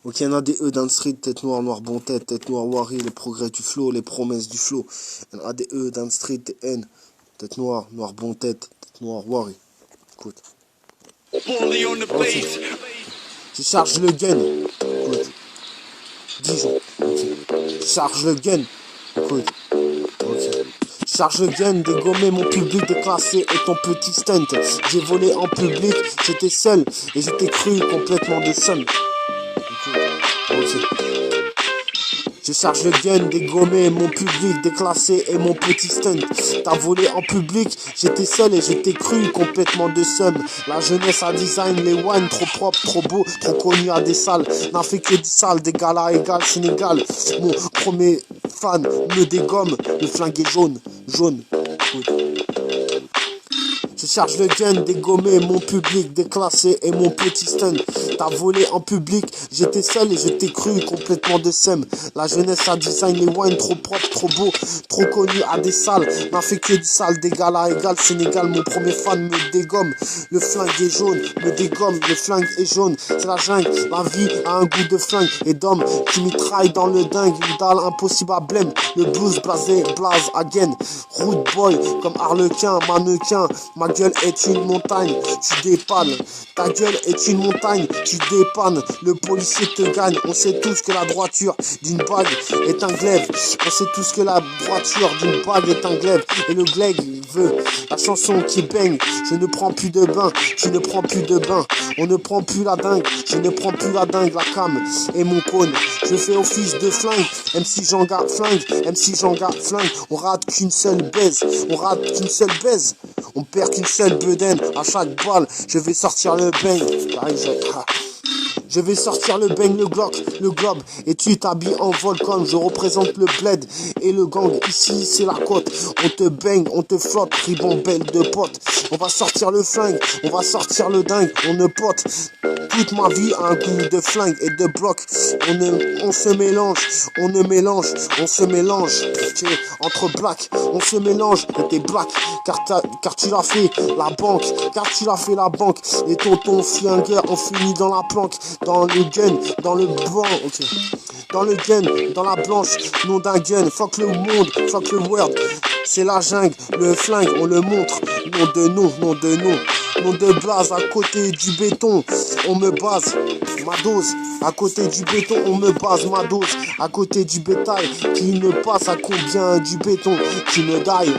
Ok, NADE dans le street, tête noire, noir bon tête noire, Wari, les progrès du flow, les promesses du flow. NADE dans le street, TN, tête noire, noir bon tête noire, Wari. Écoute. Okay. Je charge le gun. Écoute. Dijon. Ok. Je charge le gun. Écoute. Ok. Charge le gun, dégommer mon public déclassé et ton petit stunt. J'ai volé en public, j'étais seul et j'étais cru complètement de somme. Ok. Je charge le gun, dégommer mon public déclassé et mon petit stunt. T'as volé en public, j'étais seul et j'étais cru complètement de somme. La jeunesse a design, les wines trop propres, trop beaux, trop connus à des salles. N'a fait que du sale, d'égal à égal, Sénégal. Mon premier fan me dégomme, le flingue est jaune, jaune. Je charge le gun, dégommer mon public déclassé et mon petit stun. T'as volé en public, j'étais seul et je t'ai cru complètement de seum. La jeunesse a design, les wines trop propres, trop beaux, trop connus à des salles. N'a fait que du sale, d'égal à égal, Sénégal. Mon premier fan me dégomme, le flingue est jaune, me dégomme, le flingue est jaune. C'est la jungle, la vie a un goût de flingue et d'homme qui mitraille dans le dingue. Une dalle impossible à blême, le blues blasé, blaze again. Rude boy comme Harlequin, mannequin. Ma gueule est une montagne, tu dépannes. Ta gueule est une montagne, tu dépannes. Le policier te gagne. On sait tous que la droiture d'une bague est un glaive. On sait tous que la droiture d'une bague est un glaive. Et le glaive veut la chanson qui baigne. Je ne prends plus de bain, tu ne prends plus de bain. On ne prend plus la dingue, je ne prends plus la dingue. La cam et mon cône, je fais office de flingue. MC Jean garde flingue, MC Jean garde flingue. On rate qu'une seule baise, on rate qu'une seule baise. On perd qu'une seule bedaine à chaque balle. Je vais sortir le bang. Je vais sortir le bang, le globe. Et tu t'habilles en volcan. Je représente le bled et le gang. Ici, c'est la côte. On te baigne, on te flotte. Ribambelle de potes. On va sortir le flingue. On va sortir le dingue. On ne pote. Toute ma vie a un goût de flingue et de bloc. On se mélange. On ne mélange. On se mélange. Entre black. On se mélange. Et t'es black. Car tu l'as fait la banque. Car tu l'as fait la banque. Les tontons flingueurs ont fini dans la planque. Dans le gun, dans le blanc, ok. Dans le gun, dans la blanche, nom d'un gun. Fuck le monde, fuck le world. C'est la jungle, le flingue, on le montre. Nom de nom, nom de nom. Nom de blase à côté du béton. On me base, ma dose. À côté du béton, on me base, ma dose. À côté du bétail, qui ne passe à combien du béton qui me daille.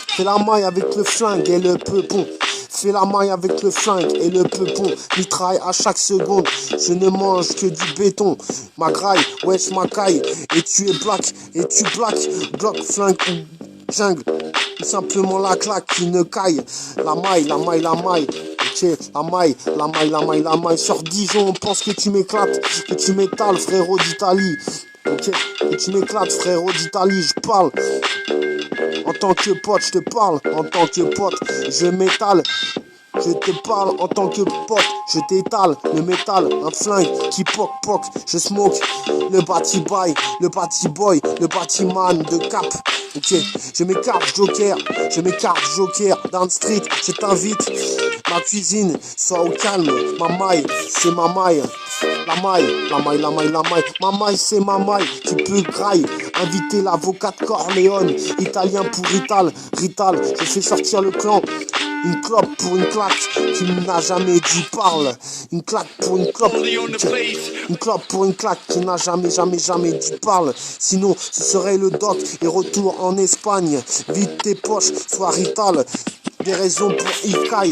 Fais la maille avec le flingue et le peupon. Fais la maille avec le flingue et le peupon. Mitraille à chaque seconde. Je ne mange que du béton. Ma graille, wesh ma caille. Et tu es black, et tu black. Bloc, flingue ou jungle. Tout simplement la claque qui ne caille. La maille, la maille, la maille. Ok, la maille, la maille, la maille, la maille. Sur Dijon, on pense que tu m'éclates. Que tu m'étales, frérot d'Italie. Ok, que tu m'éclates, frérot d'Italie. Je parle. En tant que pote, je te parle. En tant que pote, je m'étale. Je te parle en tant que pote, je t'étale le métal, un flingue qui poc, je smoke le bati-boy, le bati-boy, le bati-man de cap. Ok, je m'écarte joker, dans le street, je t'invite, ma cuisine, sois au calme, ma maille, c'est ma maille. La maille, la maille, la maille, la maille, ma maille c'est ma maille, tu peux graille, inviter l'avocat de Corleone, italien pour Rital, je fais sortir le clan. Une clope pour une claque qui n'a jamais dit parle. Une claque pour une clope. Une clope pour une claque qui n'a jamais dit parle. Sinon, ce serait le doc et retour en Espagne. Vide tes poches, sois Rital. Des raisons pour Ikaï.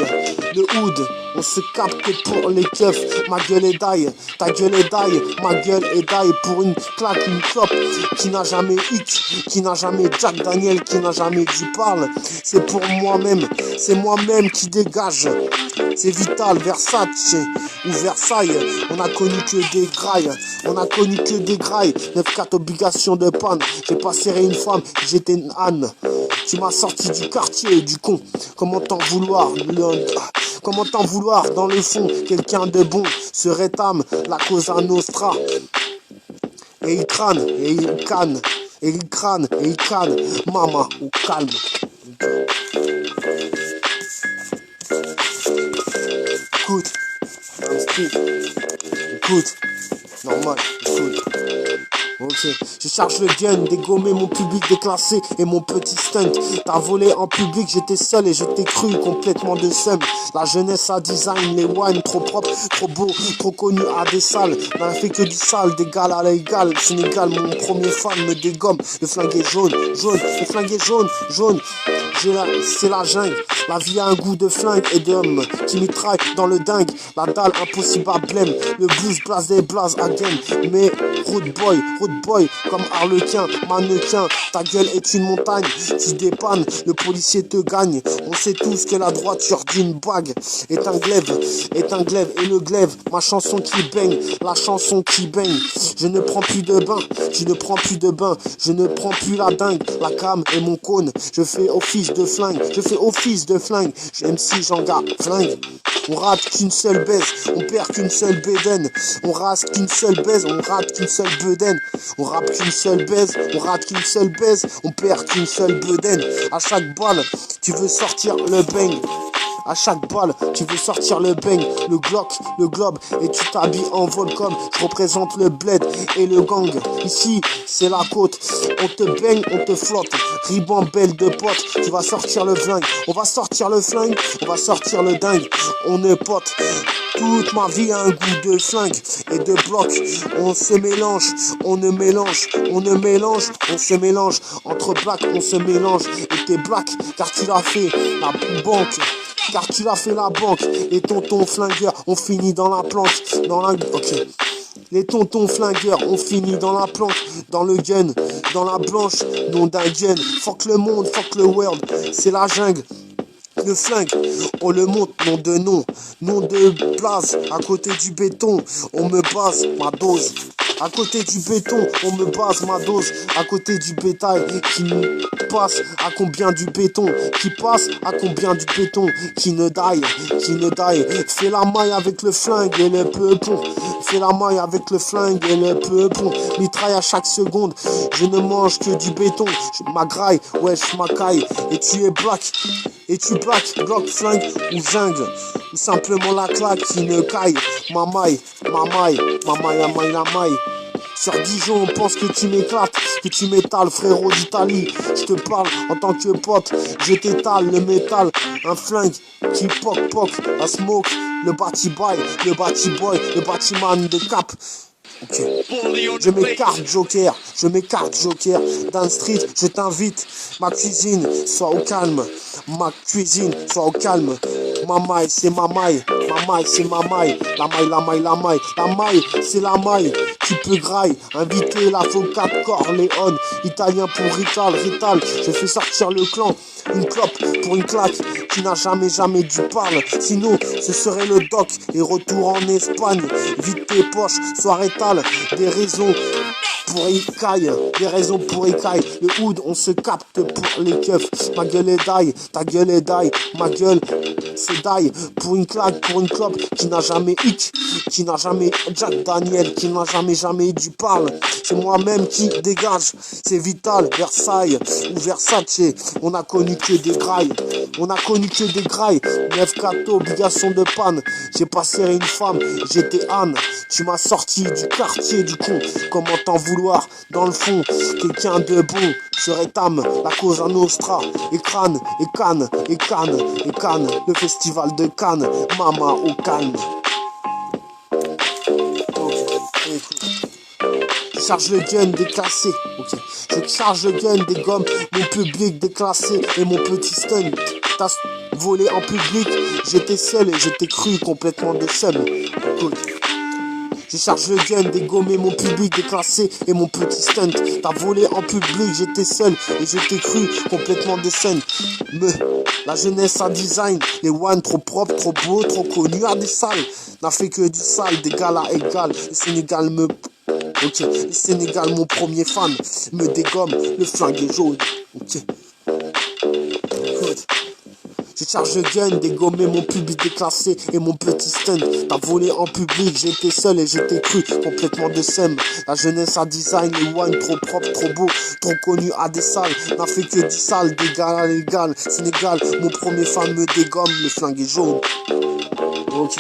Le hood, on se capte pour les keufs. Ma gueule est d'ail, ta gueule est d'ail. Ma gueule est d'ail pour une claque, une clope qui n'a jamais hit, qui n'a jamais Jack Daniel, qui n'a jamais dit parle. C'est pour moi-même, c'est moi-même qui dégage. C'est Vital, Versace ou Versailles. On a connu que des grailles, on a connu que des grailles. 9-4 obligation de panne. J'ai pas serré une femme, j'étais une âne. Tu m'as sorti du quartier, du con. Comment t'en vouloir? Comment t'en vouloir dans le fond? Quelqu'un de bon se rétame la Cosa Nostra. Et il crâne, et il canne. Et il crâne, et il canne. Maman, au calme. Écoute. Écoute. Normal, écoute. Ok, je charge le gun, dégommer mon public déclassé et mon petit stunt. T'as volé en public, j'étais seul et je t'ai cru complètement de seum. La jeunesse a design, les wines trop propres, trop beaux, trop connus à des salles. N'a fait que du sale, d'égal à l'égal. Sénégal, mon premier fan me dégomme. Le flingue est jaune, jaune, le flingue est jaune, jaune. C'est la jungle. La vie a un goût de flingue et d'homme qui mitraille dans le dingue. La dalle impossible à blême. Le blues blase des blazes again. Mais road boy, comme Harlequin, mannequin. Ta gueule est une montagne. Tu dépannes, le policier te gagne. On sait tous que la droiture d'une bague est un glaive. Et le glaive, ma chanson qui baigne. La chanson qui baigne. Je ne prends plus de bain. Je ne prends plus de bain. Je ne prends plus la dingue. La cam et mon cône. Je fais office de flingue. Je fais office de flingue. J'aime si j'en garde flingue. On rate qu'une seule baise, on perd qu'une seule bédaine. On rate qu'une seule baise, on rate qu'une seule bedaine. On rappe qu'une seule baise, on rate qu'une seule baise. On perd qu'une seule bedaine. À chaque balle, tu veux sortir le bang. À chaque balle, tu veux sortir le bang, le Glock, le globe, et tu t'habilles en Volcom. Je représente le bled et le gang. Ici, c'est la côte. On te baigne, on te flotte. Ribambelle de potes, tu vas sortir le flingue. On va sortir le flingue, on va sortir le dingue. On est potes. Toute ma vie a un goût de flingue et de bloc. On se mélange, on ne mélange, on ne mélange, on se mélange. Entre black, on se mélange. Et t'es black, car tu l'as fait la banque. Car tu l'as fait la banque. Les tontons flingueurs ont fini dans la planque. Ok. Les tontons flingueurs ont fini dans la planque. Dans le gun, dans la blanche, nom d'un gun. Fuck le monde, fuck le world. C'est la jungle. Le flingue, on le monte, nom de place, à côté du béton, on me base ma dose. À côté du béton, on me base ma dose. À côté du bétail qui passe à combien du béton. Qui passe à combien du béton. Qui ne die. Fais la maille avec le flingue et le peupon. Fais la maille avec le flingue et le peupon. Mitraille à chaque seconde. Je ne mange que du béton. Je m'agraille, ouais je m'acaille. Et tu es black. Et tu black, bloc, flingue ou jungle. Ou simplement la claque qui ne caille. Ma maille. Sur Dijon, on pense que tu m'éclates, que tu m'étales, frérot d'Italie. Je te parle en tant que pote, je t'étale le métal. Un flingue qui poc, la smoke, le bati-boy, le batiman de cap. Ok. Je m'écarte Joker. Dans le street, je t'invite. Ma cuisine, sois au calme. Ma maille, c'est ma maille. La maille, c'est la maille. Tu peux graille. Inviter l'avocat Corleone. Italien pour Rital. Je fais sortir le clan. Une clope pour une claque qui n'a jamais dû parler. Sinon, ce serait le doc et retour en Espagne. Vite tes poches, soirée tale, des raisons pour écaille. Le hood, on se capte pour les keufs. Ma gueule est die, ta gueule est die. Ma gueule, c'est die. Pour une claque, pour une clope qui n'a jamais hic, qui n'a jamais Jack Daniel, qui n'a jamais dû parler. C'est moi-même qui dégage. C'est Vital, Versailles ou Versace. On a connu que des grailles. 9-4 obligation de panne. J'ai pas serré une femme, j'étais Anne. Tu m'as sorti du quartier du con. Comment t'en vouloir? Dans le fond, quelqu'un de bon serait Tam, la cause à Nostra. Et crâne, et Cannes. Le festival de Cannes, Mama au calme. Ok, écoute. Je charge le gun déclassé. Ok. Je charge le gun, dégomme mon public déclassé et mon petit stun. T'as volé en public, j'étais seul et je t'ai cru complètement de seum. Écoute. Je charge le gun, dégommer mon public déclassé et mon petit stunt. T'as volé en public, j'étais seul et je t'ai cru complètement de scène. La jeunesse a design, les one trop propres, trop beaux, trop connus à des salles. N'a fait que du sale, d'égal à égal. Le Sénégal, mon premier fan, me dégomme, le flingue est jaune. Ok. Écoute. Je charge le gun, dégommer mon public déclassé et mon petit stunt. T'as volé en public, j'étais seul et je t'ai cru complètement de seum. La jeunesse a design, les wine trop propres, trop beaux, trop connus à des salles. N'a fait que du sale, d'égal à l'égal. Sénégal, mon premier fan me dégomme, le flingue est jaune. Ok,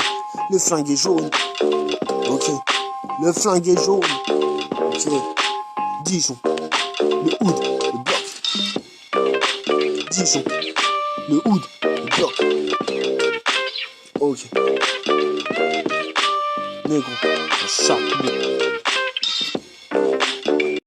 le flingue est jaune. Ok. Le flingue est jaune. Ok. Dijon. Le hood. Le bloc. Dijon. Le hood. Le bloc. Ok. Négro. Un chaque mot.